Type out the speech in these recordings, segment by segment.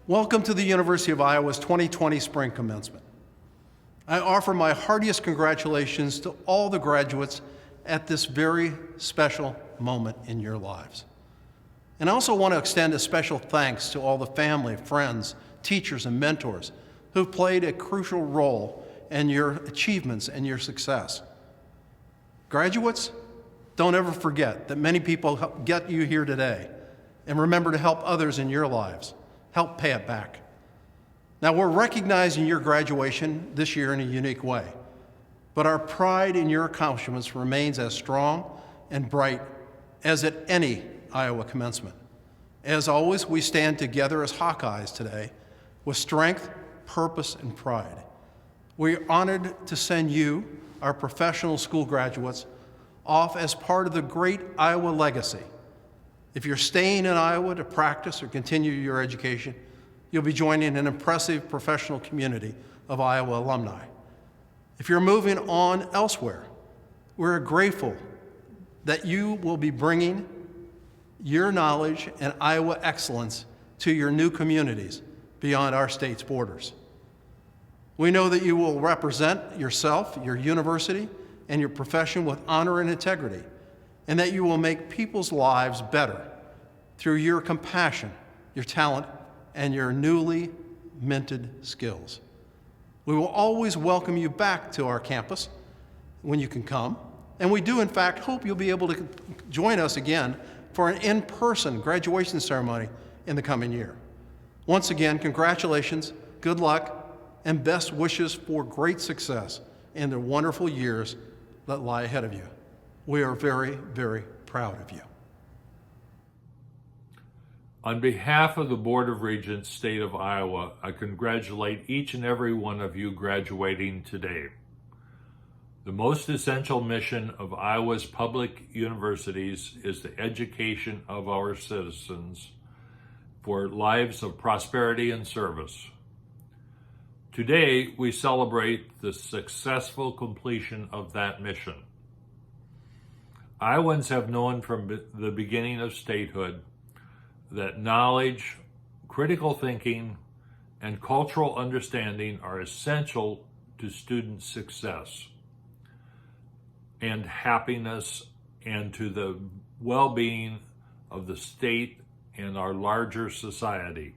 Welcome to the University of Iowa's 2020 spring commencement. I offer my heartiest congratulations to all the graduates at this very special moment in your lives. And I also want to extend a special thanks to all the family, friends, teachers, and mentors who've played a crucial role in your achievements and your success. Graduates, don't ever forget that many people helped get you here today, and remember to help others in your lives. Help pay it back. Now, we're recognizing your graduation this year in a unique way, but our pride in your accomplishments remains as strong and bright as at any Iowa commencement. As always, we stand together as Hawkeyes today with strength, purpose, and pride. We're honored to send you, our professional school graduates, off as part of the great Iowa legacy. If you're staying in Iowa to practice or continue your education, you'll be joining an impressive professional community of Iowa alumni. If you're moving on elsewhere, we're grateful that you will be bringing your knowledge and Iowa excellence to your new communities beyond our state's borders. We know that you will represent yourself, your university, and your profession with honor and integrity, and that you will make people's lives better through your compassion, your talent, and your newly minted skills. We will always welcome you back to our campus when you can come, and we do in fact hope you'll be able to join us again for an in-person graduation ceremony in the coming year. Once again, congratulations, good luck, and best wishes for great success in the wonderful years that lie ahead of you. We are very, very proud of you. On behalf of the Board of Regents, State of Iowa, I congratulate each and every one of you graduating today. The most essential mission of Iowa's public universities is the education of our citizens for lives of prosperity and service. Today, we celebrate the successful completion of that mission. Iowans have known from the beginning of statehood that knowledge, critical thinking, and cultural understanding are essential to student success and happiness and to the well-being of the state and our larger society.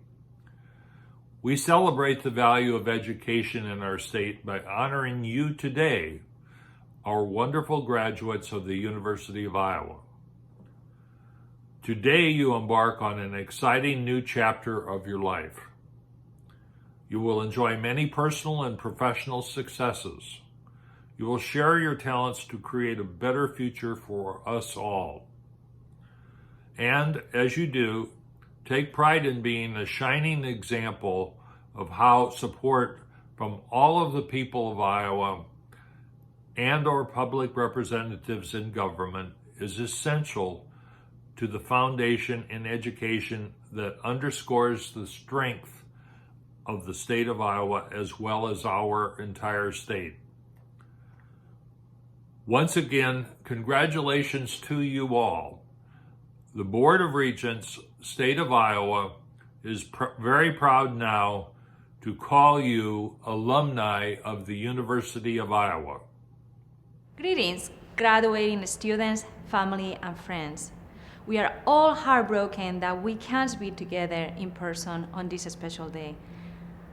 We celebrate the value of education in our state by honoring you today, our wonderful graduates of the University of Iowa. Today, you embark on an exciting new chapter of your life. You will enjoy many personal and professional successes. You will share your talents to create a better future for us all. And as you do, take pride in being a shining example of how support from all of the people of Iowa and our public representatives in government is essential to the foundation in education that underscores the strength of the state of Iowa as well as our entire state. Once again, congratulations to you all. The Board of Regents, State of Iowa, is very proud now to call you alumni of the University of Iowa. Greetings, graduating students, family, and friends. We are all heartbroken that we can't be together in person on this special day,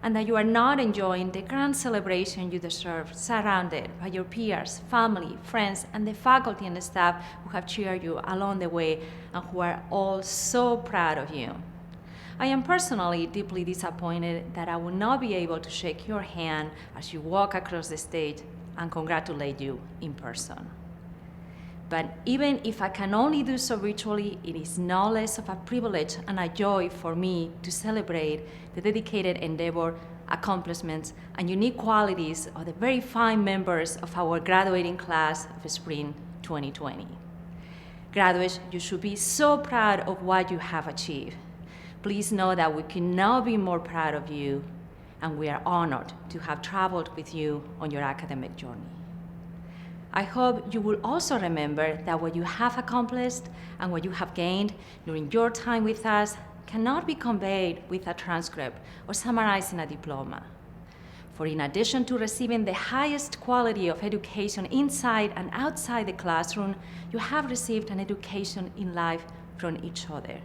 and that you are not enjoying the grand celebration you deserve, surrounded by your peers, family, friends, and the faculty and the staff who have cheered you along the way and who are all so proud of you. I am personally deeply disappointed that I will not be able to shake your hand as you walk across the stage and congratulate you in person. But even if I can only do so virtually, it is no less of a privilege and a joy for me to celebrate the dedicated endeavor, accomplishments, and unique qualities of the very fine members of our graduating class of spring 2020. Graduates, you should be so proud of what you have achieved. Please know that we could not be more proud of you, and we are honored to have traveled with you on your academic journey. I hope you will also remember that what you have accomplished and what you have gained during your time with us cannot be conveyed with a transcript or summarized in a diploma. For in addition to receiving the highest quality of education inside and outside the classroom, you have received an education in life from each other.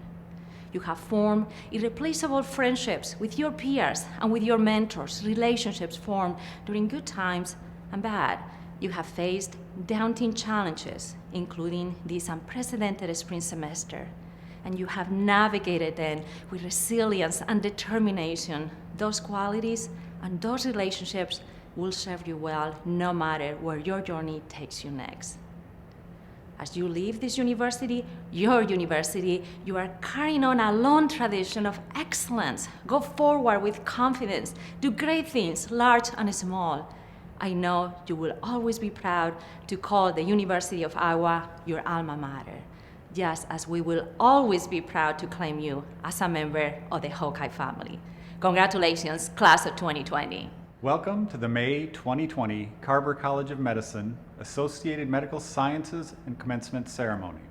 You have formed irreplaceable friendships with your peers and with your mentors, relationships formed during good times and bad. You have faced daunting challenges, including this unprecedented spring semester, and you have navigated them with resilience and determination. Those qualities and those relationships will serve you well no matter where your journey takes you next. As you leave this university, your university, you are carrying on a long tradition of excellence. Go forward with confidence. Do great things, large and small. I know you will always be proud to call the University of Iowa your alma mater, just as we will always be proud to claim you as a member of the Hawkeye family. Congratulations, class of 2020. Welcome to the May 2020 Carver College of Medicine Associated Medical Sciences and Commencement Ceremony.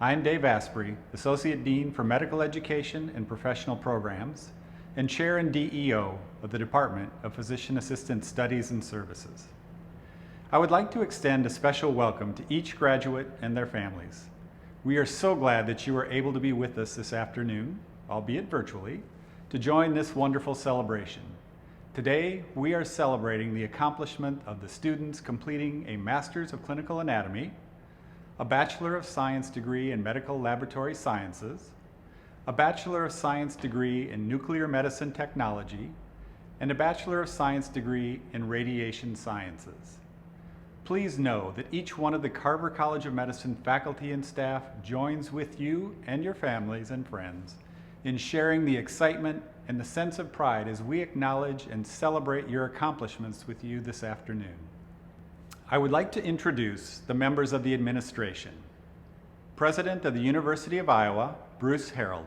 I am Dave Asprey, Associate Dean for Medical Education and Professional Programs, and Chair and DEO of the Department of Physician Assistant Studies and Services. I would like to extend a special welcome to each graduate and their families. We are so glad that you are able to be with us this afternoon, albeit virtually, to join this wonderful celebration. Today, we are celebrating the accomplishment of the students completing a Master's of Clinical Anatomy, a Bachelor of Science degree in Medical Laboratory Sciences, a Bachelor of Science degree in Nuclear Medicine Technology, and a Bachelor of Science degree in Radiation Sciences. Please know that each one of the Carver College of Medicine faculty and staff joins with you and your families and friends in sharing the excitement and the sense of pride as we acknowledge and celebrate your accomplishments with you this afternoon. I would like to introduce the members of the administration. President of the University of Iowa, Bruce Harold.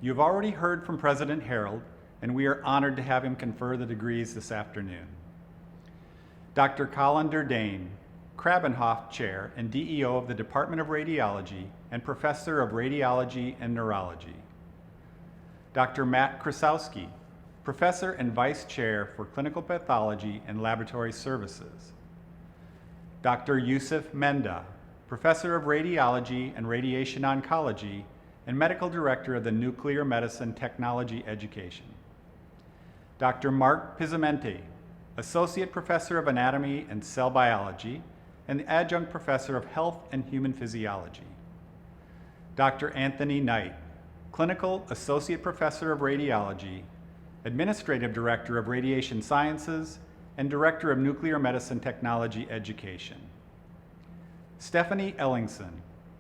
You've already heard from President Harold, and we are honored to have him confer the degrees this afternoon. Dr. Colin Durdane, Krabenhoff Chair and DEO of the Department of Radiology and Professor of Radiology and Neurology. Dr. Matt Krasowski, Professor and Vice Chair for Clinical Pathology and Laboratory Services. Dr. Yusuf Menda, Professor of Radiology and Radiation Oncology and Medical Director of the Nuclear Medicine Technology Education. Dr. Mark Pizzamente, Associate Professor of Anatomy and Cell Biology and Adjunct Professor of Health and Human Physiology. Dr. Anthony Knight, Clinical Associate Professor of Radiology, Administrative Director of Radiation Sciences, and Director of Nuclear Medicine Technology Education. Stephanie Ellingson,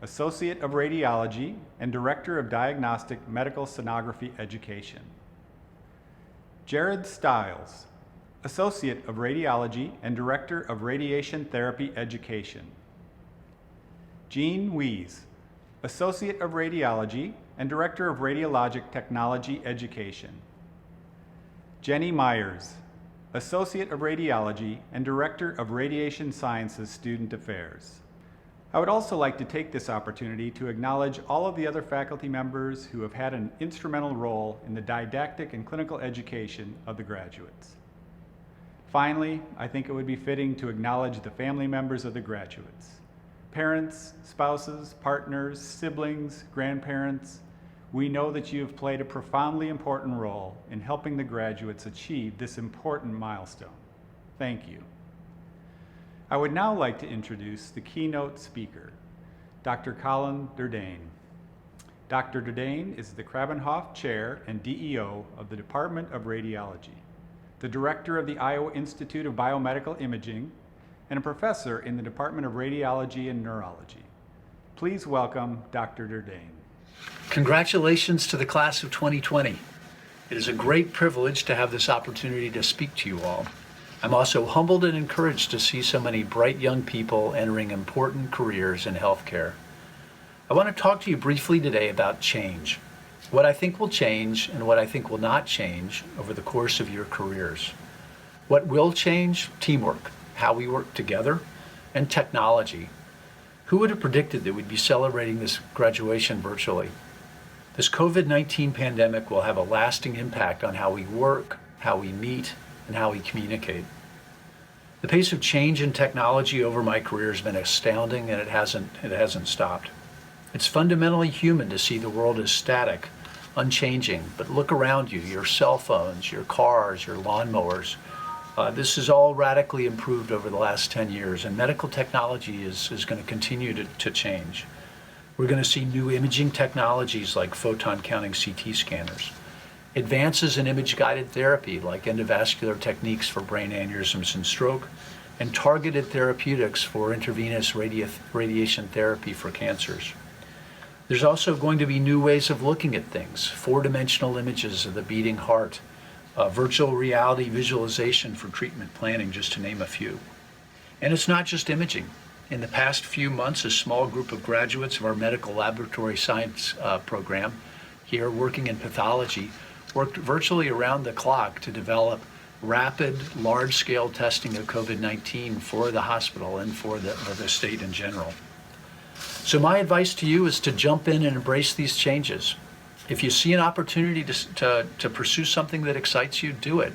Associate of Radiology and Director of Diagnostic Medical Sonography Education. Jared Stiles, Associate of Radiology and Director of Radiation Therapy Education. Jean Weiss, Associate of Radiology and Director of Radiologic Technology Education. Jenny Myers, Associate of Radiology and Director of Radiation Sciences Student Affairs. I would also like to take this opportunity to acknowledge all of the other faculty members who have had an instrumental role in the didactic and clinical education of the graduates. Finally, I think it would be fitting to acknowledge the family members of the graduates. Parents, spouses, partners, siblings, grandparents, we know that you have played a profoundly important role in helping the graduates achieve this important milestone. Thank you. I would now like to introduce the keynote speaker, Dr. Colin Durdane. Dr. Durdane is the Krabenhoff Chair and DEO of the Department of Radiology, the Director of the Iowa Institute of Biomedical Imaging, and a professor in the Department of Radiology and Neurology. Please welcome Dr. Durdane. Congratulations to the class of 2020. It is a great privilege to have this opportunity to speak to you all. I'm also humbled and encouraged to see so many bright young people entering important careers in healthcare. I want to talk to you briefly today about change, what I think will change and what I think will not change over the course of your careers. What will change? Teamwork, how we work together, and technology. Who would have predicted that we'd be celebrating this graduation virtually? This COVID-19 pandemic will have a lasting impact on how we work, how we meet, and how we communicate. The pace of change in technology over my career has been astounding, and it hasn't stopped. It's fundamentally human to see the world as static, unchanging, but look around you, your cell phones, your cars, your lawnmowers. This has all radically improved over the last 10 years, and medical technology is going to continue to change. We're going to see new imaging technologies like photon counting CT scanners, advances in image-guided therapy like endovascular techniques for brain aneurysms and stroke, and targeted therapeutics for intravenous radiation therapy for cancers. There's also going to be new ways of looking at things, four-dimensional images of the beating heart, virtual reality visualization for treatment planning, just to name a few. And it's not just imaging. In the past few months, a small group of graduates of our medical laboratory science program here working in pathology worked virtually around the clock to develop rapid, large-scale testing of COVID-19 for the hospital and for the state in general. So my advice to you is to jump in and embrace these changes. If you see an opportunity to pursue something that excites you, do it.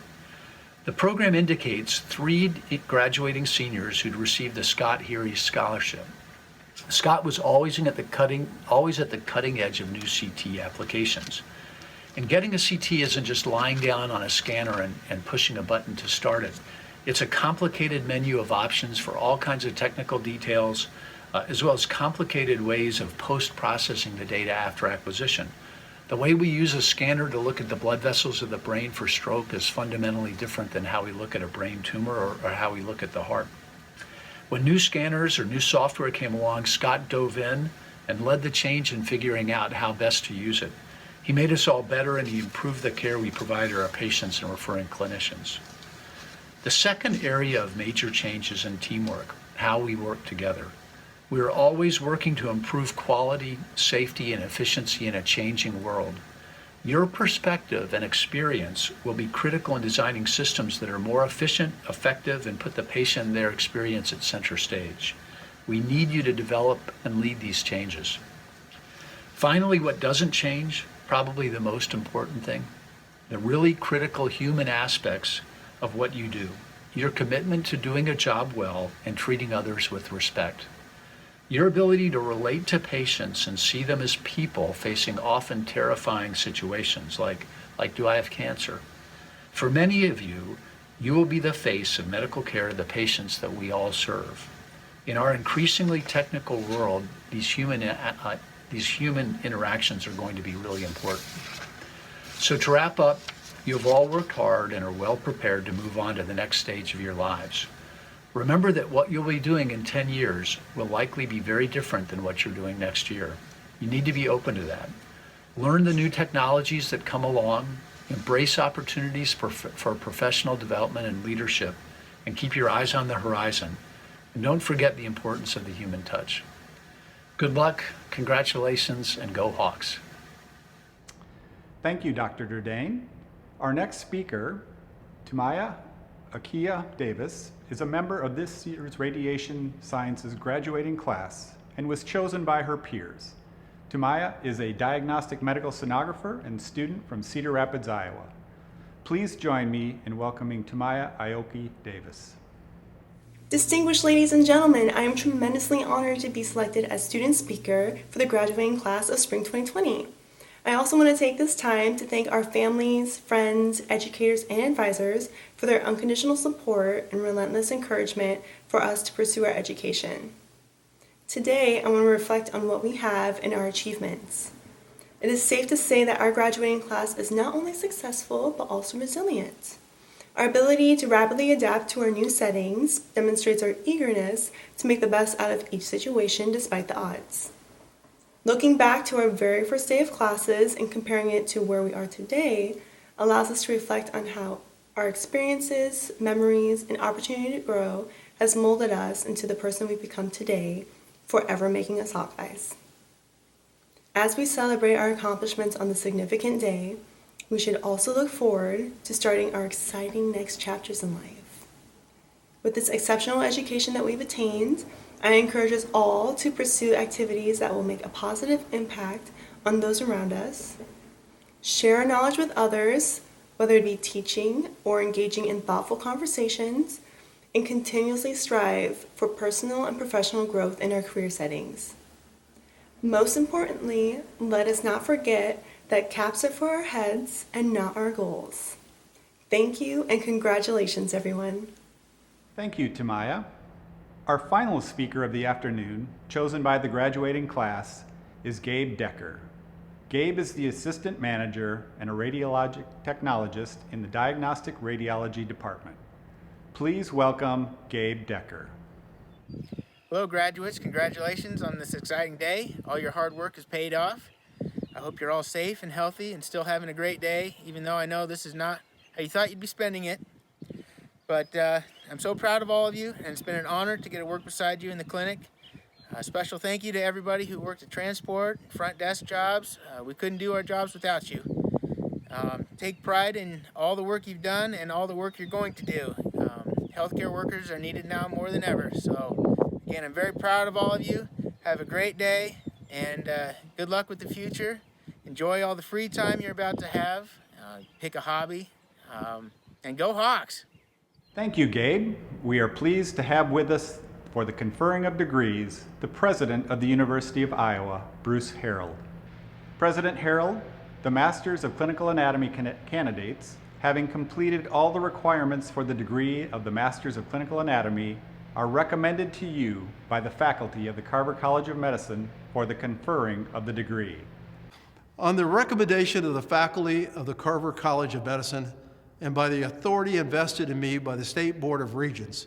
The program indicates 3 graduating seniors who'd received the Scott Heery Scholarship. Scott was always at the cutting edge of new CT applications. And getting a CT isn't just lying down on a scanner and pushing a button to start it. It's a complicated menu of options for all kinds of technical details, as well as complicated ways of post-processing the data after acquisition. The way we use a scanner to look at the blood vessels of the brain for stroke is fundamentally different than how we look at a brain tumor or how we look at the heart. When new scanners or new software came along, Scott dove in and led the change in figuring out how best to use it. He made us all better, and he improved the care we provide our patients and referring clinicians. The second area of major change is in teamwork, how we work together. We are always working to improve quality, safety, and efficiency in a changing world. Your perspective and experience will be critical in designing systems that are more efficient, effective, and put the patient and their experience at center stage. We need you to develop and lead these changes. Finally, what doesn't change, probably the most important thing, the really critical human aspects of what you do. Your commitment to doing a job well and treating others with respect. Your ability to relate to patients and see them as people facing often terrifying situations like do I have cancer? For many of you, you will be the face of medical care to the patients that we all serve. In our increasingly technical world, these human interactions are going to be really important. So to wrap up, you have all worked hard and are well prepared to move on to the next stage of your lives. Remember that what you'll be doing in 10 years will likely be very different than what you're doing next year. You need to be open to that. Learn the new technologies that come along, embrace opportunities for professional development and leadership, and keep your eyes on the horizon. And don't forget the importance of the human touch. Good luck, congratulations, and go Hawks. Thank you, Dr. Durdane. Our next speaker, Tumaya Akia Davis, is a member of this year's Radiation Sciences graduating class and was chosen by her peers. Tumaya is a diagnostic medical sonographer and student from Cedar Rapids, Iowa. Please join me in welcoming Tumaya Aoki Davis. Distinguished ladies and gentlemen, I am tremendously honored to be selected as student speaker for the graduating class of Spring 2020. I also want to take this time to thank our families, friends, educators, and advisors for their unconditional support and relentless encouragement for us to pursue our education. Today, I want to reflect on what we have and our achievements. It is safe to say that our graduating class is not only successful, but also resilient. Our ability to rapidly adapt to our new settings demonstrates our eagerness to make the best out of each situation despite the odds. Looking back to our very first day of classes and comparing it to where we are today allows us to reflect on how our experiences, memories, and opportunity to grow has molded us into the person we've become today, forever making us Hawkeyes. As we celebrate our accomplishments on this significant day, we should also look forward to starting our exciting next chapters in life. With this exceptional education that we've attained, I encourage us all to pursue activities that will make a positive impact on those around us, share our knowledge with others, whether it be teaching or engaging in thoughtful conversations, and continuously strive for personal and professional growth in our career settings. Most importantly, let us not forget that caps are for our heads and not our goals. Thank you and congratulations, everyone. Thank you, Tamaya. Our final speaker of the afternoon, chosen by the graduating class, is Gabe Decker. Gabe is the assistant manager and a radiologic technologist in the diagnostic radiology department. Please welcome Gabe Decker. Hello, graduates. Congratulations on this exciting day. All your hard work has paid off. I hope you're all safe and healthy and still having a great day, even though I know this is not how you thought you'd be spending it. But I'm so proud of all of you, and it's been an honor to get to work beside you in the clinic. A special thank you to everybody who worked at transport, front desk jobs. We couldn't do our jobs without you. Take pride in all the work you've done and all the work you're going to do. Healthcare workers are needed now more than ever. So again, I'm very proud of all of you. Have a great day, and good luck with the future. Enjoy all the free time you're about to have. Pick a hobby, and go Hawks! Thank you, Gabe. We are pleased to have with us for the conferring of degrees, the President of the University of Iowa, Bruce Harold. President Harold, the Masters of Clinical Anatomy candidates, having completed all the requirements for the degree of the Masters of Clinical Anatomy, are recommended to you by the faculty of the Carver College of Medicine for the conferring of the degree. On the recommendation of the faculty of the Carver College of Medicine and by the authority invested in me by the State Board of Regents,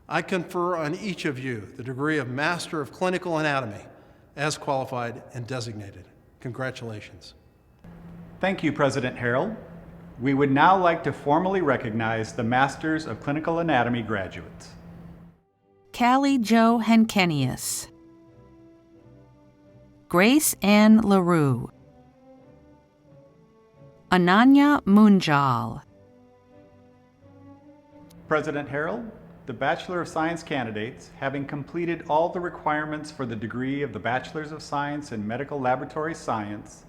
I confer on each of you the degree of Master of Clinical Anatomy as qualified and designated. Congratulations. Thank you, President Harold. We would now like to formally recognize the Masters of Clinical Anatomy graduates. Callie Jo Henkenius, Grace Ann LaRue, Ananya Munjal. President Harold, the Bachelor of Science candidates, having completed all the requirements for the degree of the Bachelors of Science in Medical Laboratory Science,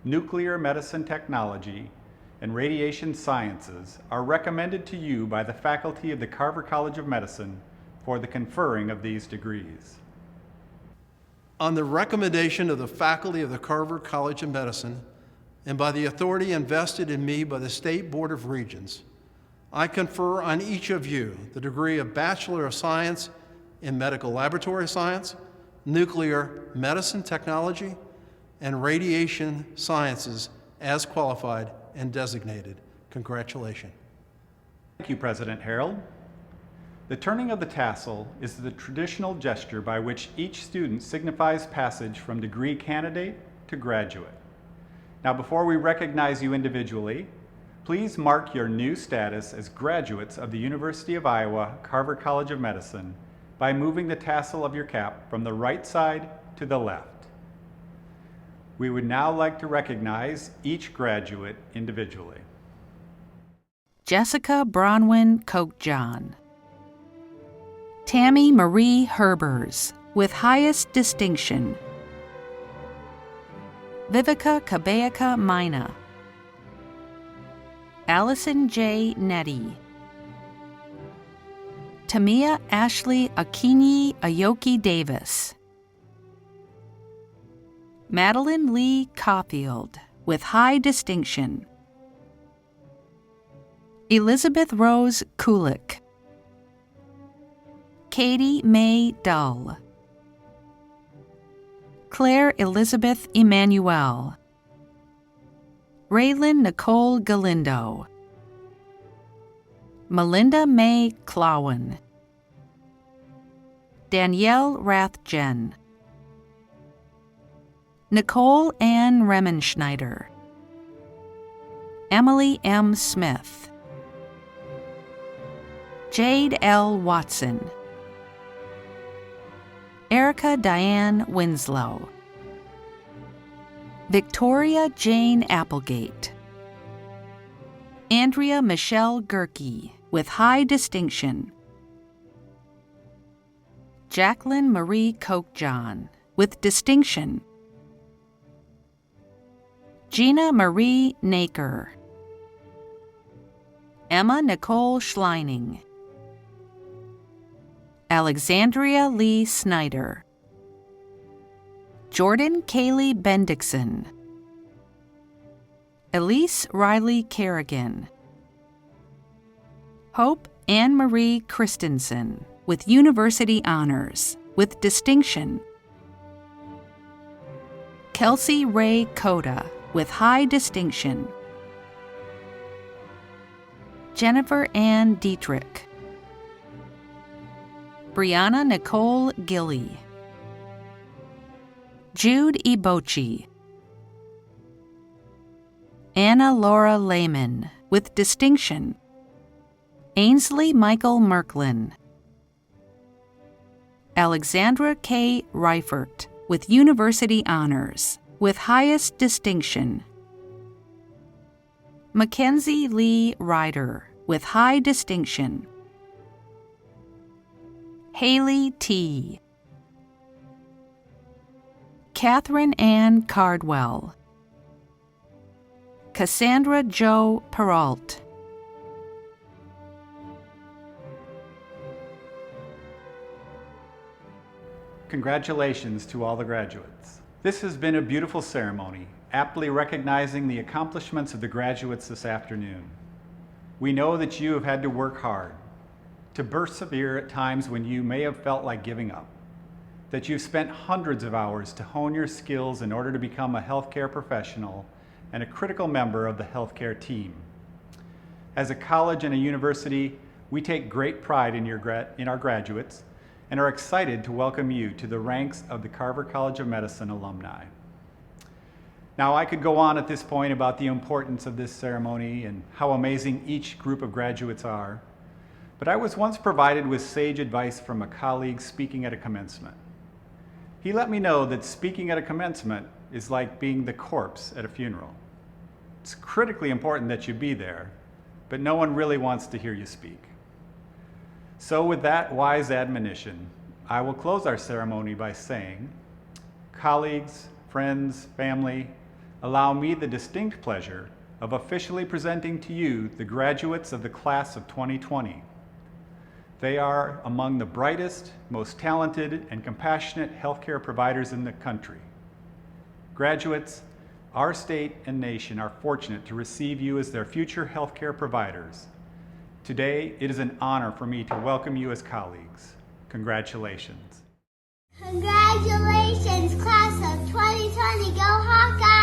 Nuclear Medicine Technology, and Radiation Sciences, are recommended to you by the faculty of the Carver College of Medicine for the conferring of these degrees. On the recommendation of the faculty of the Carver College of Medicine and by the authority invested in me by the State Board of Regents, I confer on each of you the degree of Bachelor of Science in Medical Laboratory Science, Nuclear Medicine Technology, and Radiation Sciences as qualified and designated. Congratulations. Thank you, President Harold. The turning of the tassel is the traditional gesture by which each student signifies passage from degree candidate to graduate. Now, before we recognize you individually, please mark your new status as graduates of the University of Iowa Carver College of Medicine by moving the tassel of your cap from the right side to the left. We would now like to recognize each graduate individually. Jessica Bronwyn Kochjohn, Tammy Marie Herbers, with highest distinction, Vivica Kabeaka Mina, Allison J. Nettie, Tamia Ashley Akinyi Ayoki Davis, Madeline Lee Caulfield, with high distinction, Elizabeth Rose Kulik, Katie Mae Dull, Claire Elizabeth Emanuel, Raylan Nicole Galindo, Melinda Mae Clowen, Danielle Rathjen, Nicole Ann Remenschneider, Emily M. Smith, Jade L. Watson, Erica Diane Winslow, Victoria Jane Applegate, Andrea Michelle Gerke, with high distinction, Jacqueline Marie Kochjohn, with distinction, Gina Marie Naker, Emma Nicole Schleining, Alexandria Lee Snyder, Jordan Kaylee Bendixson, Elise Riley Kerrigan, Hope Anne Marie Christensen with University Honors with Distinction, Kelsey Ray Coda with High Distinction, Jennifer Ann Dietrich, Brianna Nicole Gilly, Jude Ibochi, Anna Laura Lehman with Distinction, Ainsley Michael Merklin, Alexandra K. Reifert with University Honors with Highest Distinction, Mackenzie Lee Ryder with High Distinction, Haley T., Catherine Ann Cardwell, Cassandra Jo Peralt, Congratulations to all the graduates. This has been a beautiful ceremony, aptly recognizing the accomplishments of the graduates this afternoon. We know that you have had to work hard, to persevere at times when you may have felt like giving up, that you've spent hundreds of hours to hone your skills in order to become a healthcare professional and a critical member of the healthcare team. As a college and a university, we take great pride in our graduates and are excited to welcome you to the ranks of the Carver College of Medicine alumni. Now, I could go on at this point about the importance of this ceremony and how amazing each group of graduates are, but I was once provided with sage advice from a colleague speaking at a commencement. He let me know that speaking at a commencement is like being the corpse at a funeral. It's critically important that you be there, but no one really wants to hear you speak. So with that wise admonition, I will close our ceremony by saying, colleagues, friends, family, allow me the distinct pleasure of officially presenting to you the graduates of the class of 2020. They are among the brightest, most talented, and compassionate healthcare providers in the country. Graduates, our state and nation are fortunate to receive you as their future healthcare providers. Today, it is an honor for me to welcome you as colleagues. Congratulations. Congratulations, class of 2020. Go Hawkeyes!